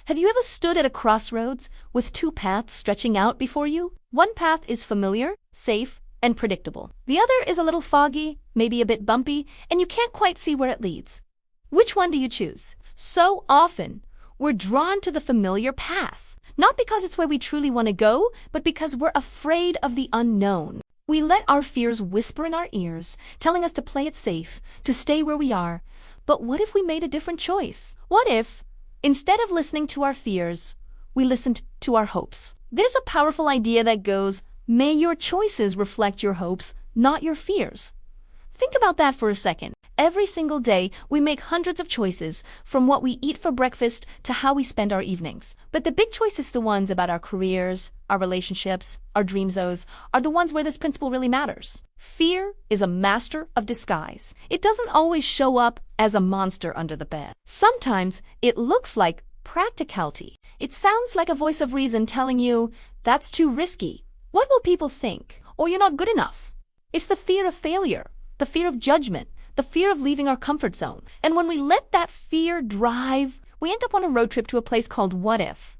Have you ever stood at a crossroads with two paths stretching out before you? One path is familiar, safe, and predictable. The other is a little foggy, maybe a bit bumpy, and you can't quite see where it leads. Which one do you choose? So often, we're drawn to the familiar path, not because it's where we truly want to go, but because we're afraid of the unknown. We let our fears whisper in our ears, telling us to play it safe, to stay where we are. But what if we made a different choice? What if, instead of listening to our fears, we listened to our hopes? There's a powerful idea that goes, may your choices reflect your hopes, not your fears. Think about that for a second. Every single day, we make hundreds of choices, from what we eat for breakfast to how we spend our evenings. But the big choices, the ones about our careers, our relationships, our dreams, those are the ones where this principle really matters. Fear is a master of disguise. It doesn't always show up as a monster under the bed. Sometimes it looks like practicality. It sounds like a voice of reason telling you, that's too risky. What will people think? Or you're not good enough. It's the fear of failure, the fear of judgment, the fear of leaving our comfort zone. And when we let that fear drive, we end up on a road trip to a place called what if.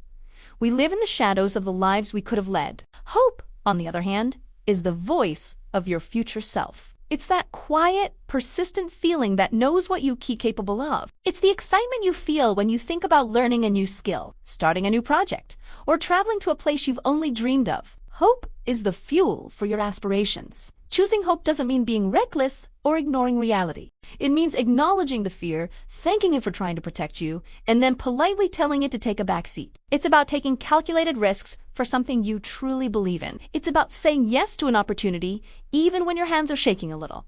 We live in the shadows of the lives we could have led. Hope, on the other hand, is the voice of your future self. It's that quiet, persistent feeling that knows what you're capable of. It's the excitement you feel when you think about learning a new skill, starting a new project, or traveling to a place you've only dreamed of. Hope is the fuel for your aspirations. Choosing hope doesn't mean being reckless or ignoring reality. It means acknowledging the fear, thanking it for trying to protect you, and then politely telling it to take a back seat. It's about taking calculated risks for something you truly believe in. It's about saying yes to an opportunity, even when your hands are shaking a little.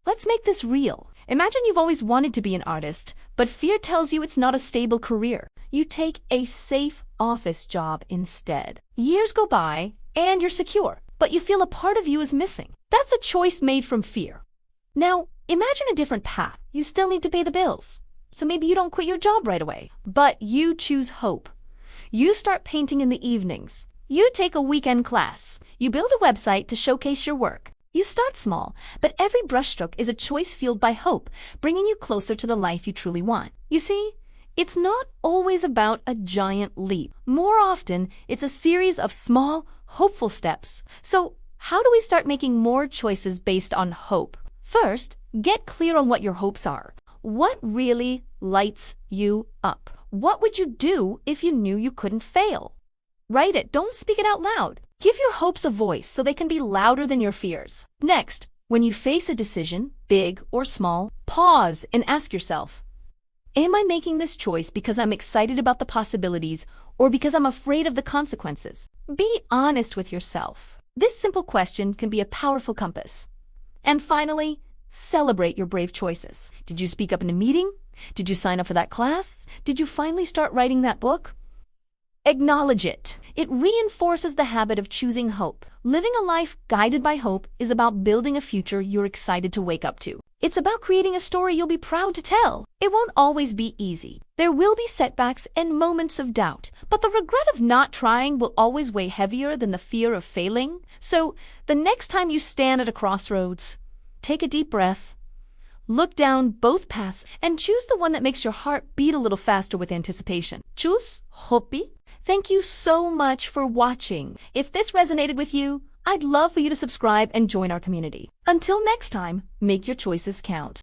Let's make this real. Imagine you've always wanted to be an artist, but fear tells you it's not a stable career. You take a safe office job instead. Years go by, and you're secure, but you feel a part of you is missing. That's a choice made from fear. Now, imagine a different path. You still need to pay the bills, so maybe you don't quit your job right away. But you choose hope. You start painting in the evenings. You take a weekend class. You build a website to showcase your work. You start small, but every brushstroke is a choice fueled by hope, bringing you closer to the life you truly want. You see, it's not always about a giant leap. More often, it's a series of small, hopeful steps. So, how do we start making more choices based on hope? First, get clear on what your hopes are. What really lights you up? What would you do if you knew you couldn't fail? Write it. Don't speak it out loud. Give your hopes a voice so they can be louder than your fears. Next, when you face a decision, big or small, pause and ask yourself, am I making this choice because I'm excited about the possibilities or because I'm afraid of the consequences? Be honest with yourself. This simple question can be a powerful compass. And finally, celebrate your brave choices. Did you speak up in a meeting? Did you sign up for that class? Did you finally start writing that book? Acknowledge it. It reinforces the habit of choosing hope. Living a life guided by hope is about building a future you're excited to wake up to. It's about creating a story you'll be proud to tell. It won't always be easy. There will be setbacks and moments of doubt, but the regret of not trying will always weigh heavier than the fear of failing. So, the next time you stand at a crossroads, take a deep breath, look down both paths, and choose the one that makes your heart beat a little faster with anticipation. Choose Hopi. Thank you so much for watching. If this resonated with you, I'd love for you to subscribe and join our community. Until next time, make your choices count.